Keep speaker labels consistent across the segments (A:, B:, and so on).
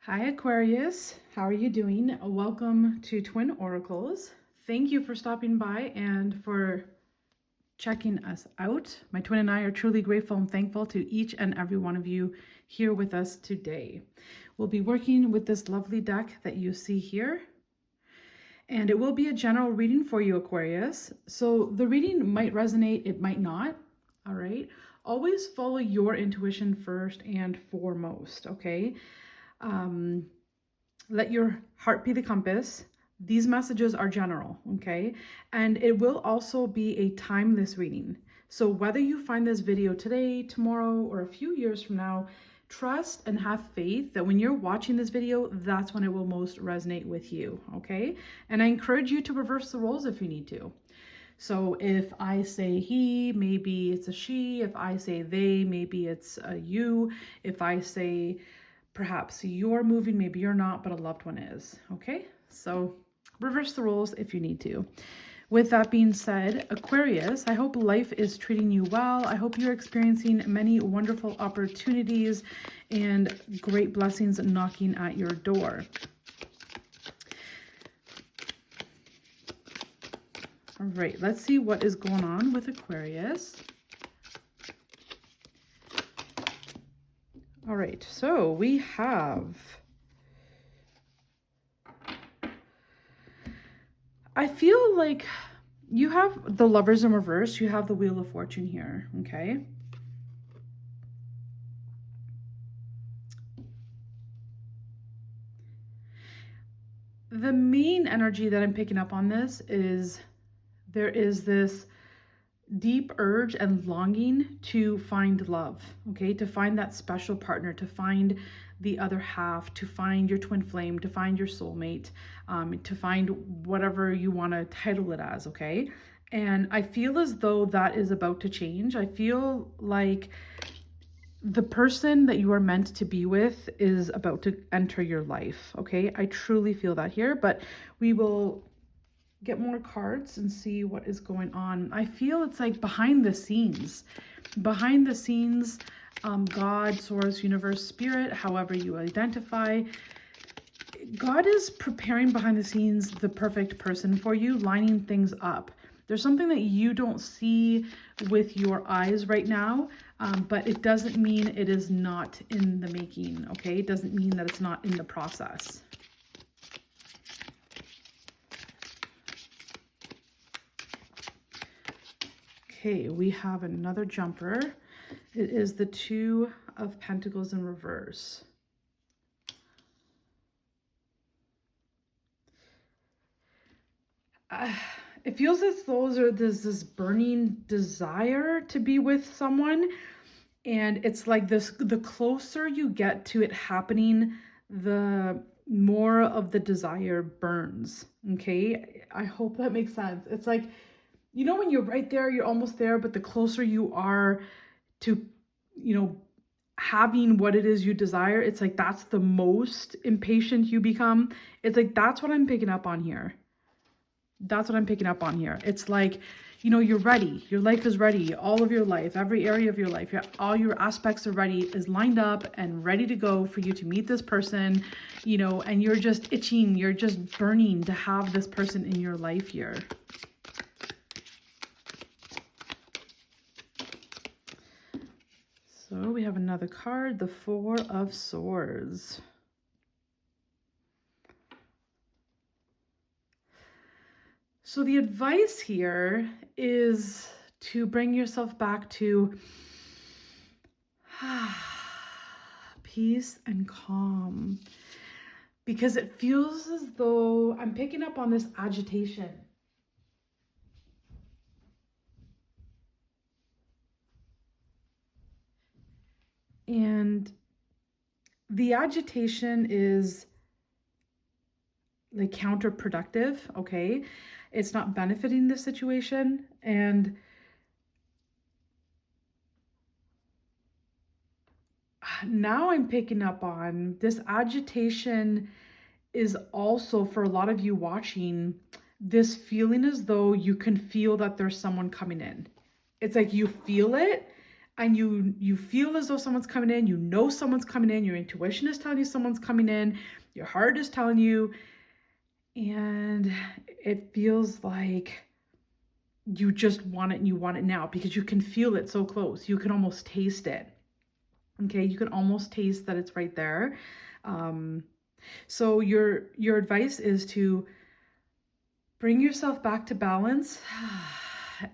A: Hi Aquarius, how are you doing? Welcome to Twin Oracles. Thank you for stopping by and for checking us out. My twin and I are truly grateful and thankful to each and every one of you here with us today. We'll be working with this lovely deck that you see here, and it will be a general reading for you, Aquarius. So the reading might resonate, it might not, all right? Always follow your intuition first and foremost, okay? Let your heart be the compass. These messages are general, okay? And it will also be a timeless reading. So whether you find this video today, tomorrow, or a few years from now, trust and have faith that when you're watching this video, that's when it will most resonate with you, okay? And I encourage you to reverse the roles if you need to. So if I say he, maybe it's a she. If I say they, maybe it's a you. If I say perhaps you're moving, maybe you're not, but a loved one is, okay? So reverse the roles if you need to. With that being said, Aquarius, I hope life is treating you well. I hope you're experiencing many wonderful opportunities and great blessings knocking at your door. All right, let's see what is going on with Aquarius. All right, so we have, I feel like you have the Lovers in reverse, you have the Wheel of Fortune here, okay? The main energy that I'm picking up on this is there is this deep urge and longing to find love, okay? To find that special partner, to find the other half, to find your twin flame, to find your soulmate, to find whatever you want to title it as, okay? And I feel as though that is about to change. I feel like the person that you are meant to be with is about to enter your life, okay? I truly feel that here, but we will get more cards and see what is going on. I feel it's like behind the scenes, God, source, universe, spirit, however you identify, God is preparing behind the scenes the perfect person for you, lining things up. There's something that you don't see with your eyes right now, but it doesn't mean it is not in the making, okay? It doesn't mean that it's not in the process. Okay, we have another jumper. It is the Two of Pentacles in reverse. It feels as though there's this burning desire to be with someone. And it's like this, the closer you get to it happening, the more of the desire burns, okay? I hope that makes sense. It's like, you know, when you're right there, you're almost there, but the closer you are to, you know, having what it is you desire, it's like that's the most impatient you become. It's like, that's what I'm picking up on here. That's what I'm picking up on here. It's like, you know, you're ready. Your life is ready. All of your life, every area of your life, all your aspects are ready, is lined up and ready to go for you to meet this person, you know, and you're just itching. You're just burning to have this person in your life here. So we have another card, the Four of Swords. So the advice here is to bring yourself back to peace and calm, because it feels as though I'm picking up on this agitation. And the agitation is like counterproductive, okay? It's not benefiting the situation. And now I'm picking up on this agitation is also, for a lot of you watching, this feeling as though you can feel that there's someone coming in. It's like you feel it, and you feel as though someone's coming in, you know someone's coming in, your intuition is telling you someone's coming in, your heart is telling you, and it feels like you just want it and you want it now because you can feel it so close. You can almost taste it. Okay, you can almost taste that it's right there. So your advice is to bring yourself back to balance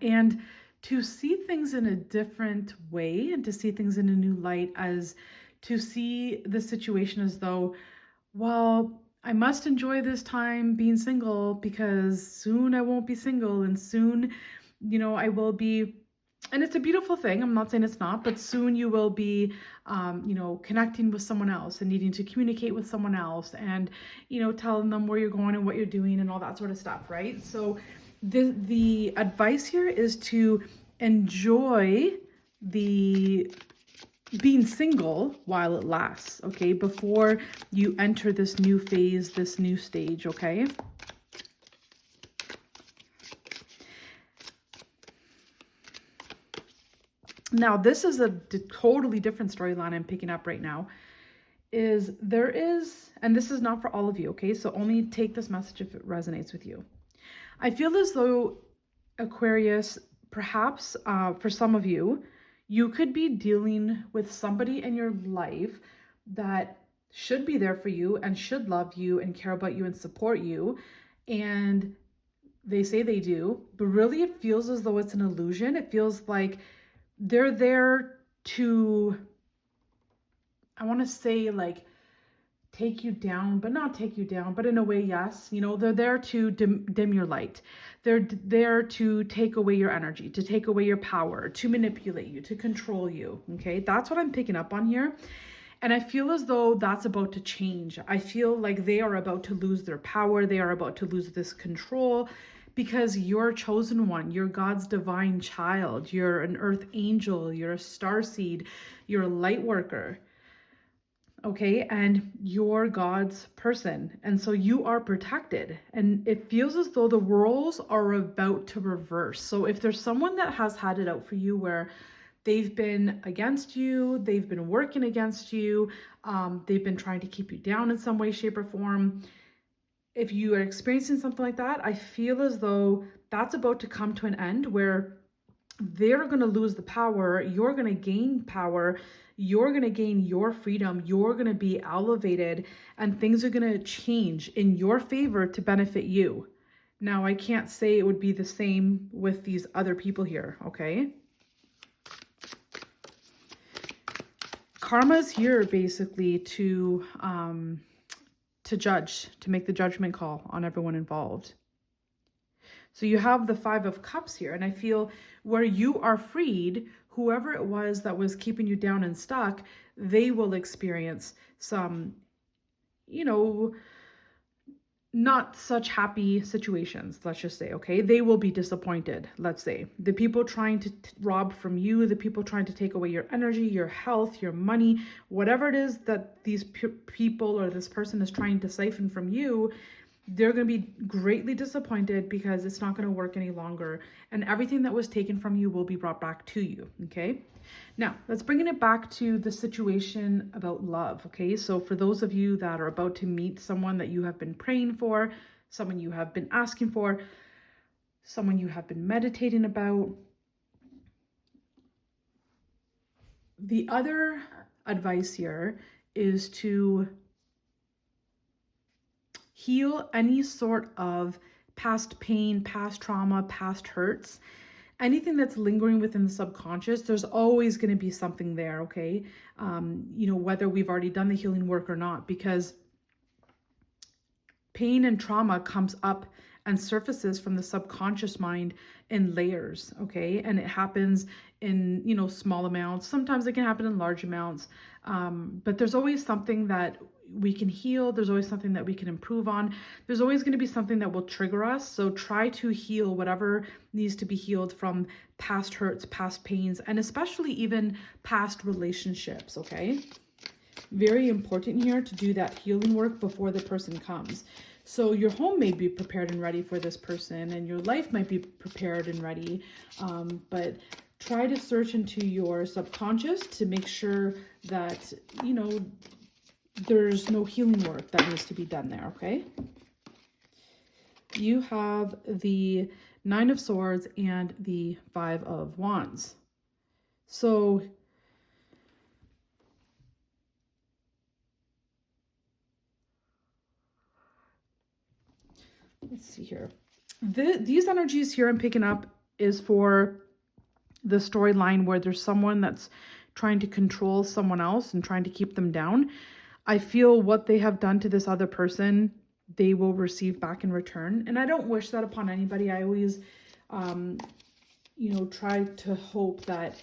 A: and to see things in a different way and to see things in a new light, as to see the situation as though, well, I must enjoy this time being single because soon I won't be single and soon, I will be, and it's a beautiful thing. I'm not saying it's not, but soon you will be, connecting with someone else and needing to communicate with someone else and, telling them where you're going and what you're doing and all that sort of stuff, right? So the advice here is to enjoy the being single while it lasts, okay? Before you enter this new phase, this new stage, okay? Now, this is a totally different storyline I'm picking up right now. And this is not for all of you, okay? So only take this message if it resonates with you. I feel as though, Aquarius, perhaps for some of you, you could be dealing with somebody in your life that should be there for you and should love you and care about you and support you. And they say they do, but really it feels as though it's an illusion. It feels like they're there to, I want to say, like, take you down, but not take you down, but in a way, yes. They're there to dim your light. They're there to take away your energy, to take away your power, to manipulate you, to control you. Okay, that's what I'm picking up on here. And I feel as though that's about to change. I feel like they are about to lose their power. They are about to lose this control, because you're a chosen one. You're God's divine child. You're an earth angel. You're a starseed. You're a light worker. Okay, and you're God's person. And so you are protected. And it feels as though the roles are about to reverse. So if there's someone that has had it out for you where they've been against you, they've been working against you, they've been trying to keep you down in some way, shape, or form, if you are experiencing something like that, I feel as though that's about to come to an end where they're going to lose the power, you're going to gain power, you're going to gain your freedom, you're going to be elevated, and things are going to change in your favor to benefit you. Now, I can't say it would be the same with these other people here, okay? Karma is here basically to judge, to make the judgment call on everyone involved. So you have the Five of Cups here, and I feel where you are freed, whoever it was that was keeping you down and stuck, they will experience some, not such happy situations, let's just say, okay? They will be disappointed, let's say. The people trying to rob from you, the people trying to take away your energy, your health, your money, whatever it is that these people or this person is trying to siphon from you, they're going to be greatly disappointed because it's not going to work any longer. And everything that was taken from you will be brought back to you, okay? Now, let's bring it back to the situation about love, okay? So for those of you that are about to meet someone that you have been praying for, someone you have been asking for, someone you have been meditating about, the other advice here is to heal any sort of past pain, past trauma, past hurts, anything that's lingering within the subconscious. There's always going to be something there, okay? Whether we've already done the healing work or not, because pain and trauma comes up and surfaces from the subconscious mind in layers, okay? And it happens in, small amounts. Sometimes it can happen in large amounts, but there's always something that we can heal. There's always something that we can improve on. There's always going to be something that will trigger us. So try to heal whatever needs to be healed from past hurts, past pains, and especially even past relationships, okay? Very important here to do that healing work before the person comes. So your home may be prepared and ready for this person, and your life might be prepared and ready, but try to search into your subconscious to make sure that, you know, there's no healing work that needs to be done there, okay? You have the Nine of Swords and the Five of Wands. So let's see here. These energies here I'm picking up is for the storyline where there's someone that's trying to control someone else and trying to keep them down. I feel what they have done to this other person, they will receive back in return. And I don't wish that upon anybody. I always, you know, try to hope that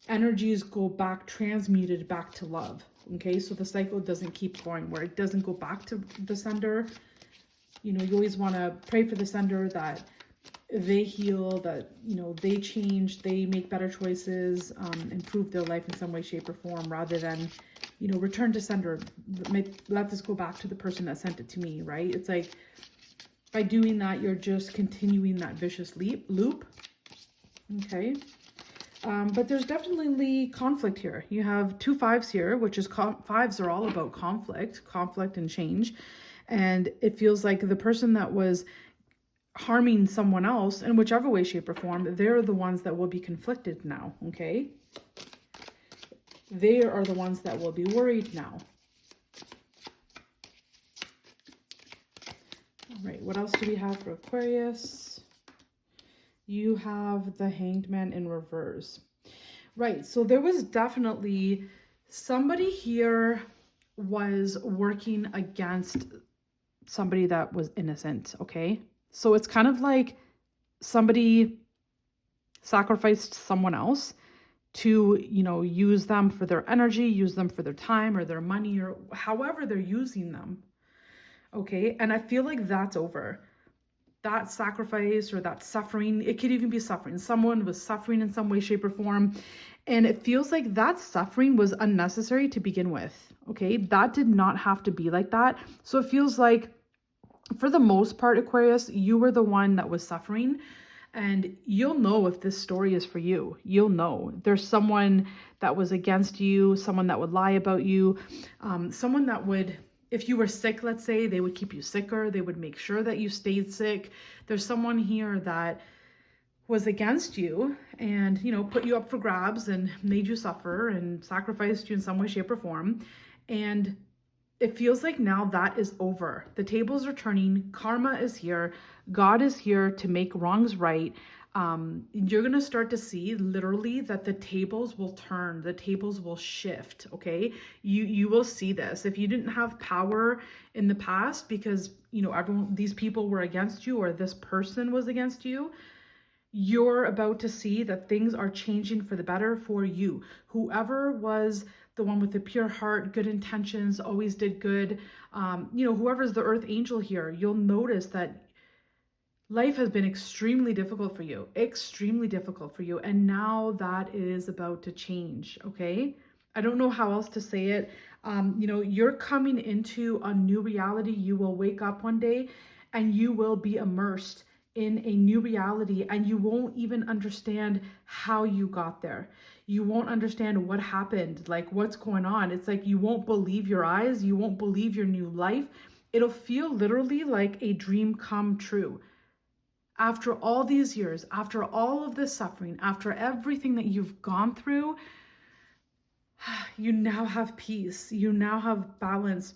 A: energies go back, transmuted back to love. Okay, so the cycle doesn't keep going, where it doesn't go back to the sender. You know, you always want to pray for the sender that they heal, that, you know, they change, they make better choices, improve their life in some way, shape, or form, rather than, you know, return to sender, let this go back to the person that sent it to me, right? It's like, by doing that, you're just continuing that vicious loop. Okay. But there's definitely conflict here. You have two fives here, which is fives are all about conflict and change. And it feels like the person that was harming someone else in whichever way, shape, or form, they're the ones that will be conflicted now, okay? They are the ones that will be worried now. All right, what else do we have for Aquarius? You have the Hanged Man in reverse. Right, so there was definitely somebody here was working against somebody that was innocent, okay? So it's kind of like somebody sacrificed someone else to, you know, use them for their energy, use them for their time or their money, or however they're using them, okay? And I feel like that's over. That sacrifice or that suffering, it could even be suffering. Someone was suffering in some way, shape, or form. And it feels like that suffering was unnecessary to begin with, okay? That did not have to be like that. So it feels like, for the most part, Aquarius, you were the one that was suffering. And you'll know if this story is for you. You'll know. There's someone that was against you, someone that would lie about you, someone that would, if you were sick, let's say, they would keep you sicker. They would make sure that you stayed sick. There's someone here that was against you and, you know, put you up for grabs and made you suffer and sacrificed you in some way, shape, or form. And it feels like now that is over. The tables are turning. Karma is here. God is here to make wrongs right. You're going to start to see literally that the tables will turn. The tables will shift, okay? You will see this. If you didn't have power in the past because, you know, these people were against you or this person was against you, you're about to see that things are changing for the better for you. Whoever was the one with the pure heart, good intentions, always did good, you know, whoever's the earth angel here, you'll notice that life has been extremely difficult for you, and now that is about to change, okay? I don't know how else to say it. You know, you're coming into a new reality. You will wake up one day and you will be immersed in a new reality, and you won't even understand how you got there. You won't understand what happened, like what's going on. It's like you won't believe your eyes. You won't believe your new life. It'll feel literally like a dream come true. After all these years, after all of this suffering, after everything that you've gone through, you now have peace. You now have balance.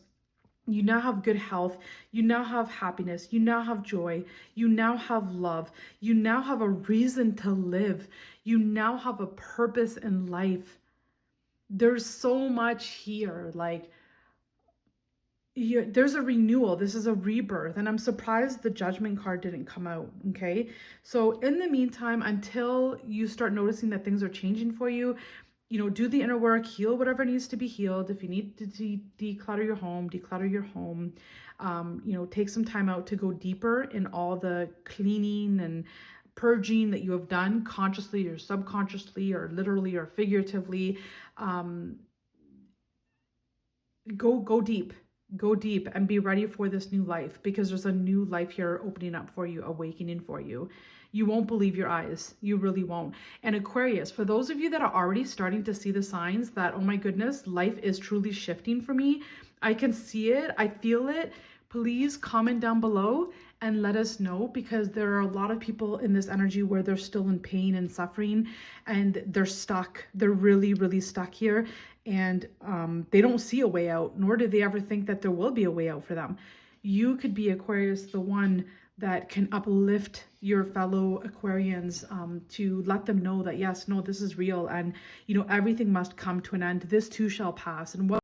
A: You now have good health. You now have happiness. You now have joy. You now have love. You now have a reason to live. You now have a purpose in life. There's so much here. Like, there's a renewal. This is a rebirth. And I'm surprised the Judgment card didn't come out. Okay. So in the meantime, until you start noticing that things are changing for you, you know, do the inner work, heal whatever needs to be healed. If you need to declutter your home, declutter your home. You know, take some time out to go deeper in all the cleaning and purging that you have done consciously or subconsciously or literally or figuratively. Go deep. Go deep and be ready for this new life, because there's a new life here opening up for you, awakening for you. You won't believe your eyes. You really won't. And Aquarius, for those of you that are already starting to see the signs that, oh my goodness, life is truly shifting for me, I can see it, I feel it, please comment down below and let us know, because there are a lot of people in this energy where they're still in pain and suffering, and they're stuck. They're really, really stuck here, and they don't see a way out, nor do they ever think that there will be a way out for them. You could be, Aquarius, the one that can uplift your fellow Aquarians, to let them know that yes, no, this is real, and you know, everything must come to an end. This too shall pass. And what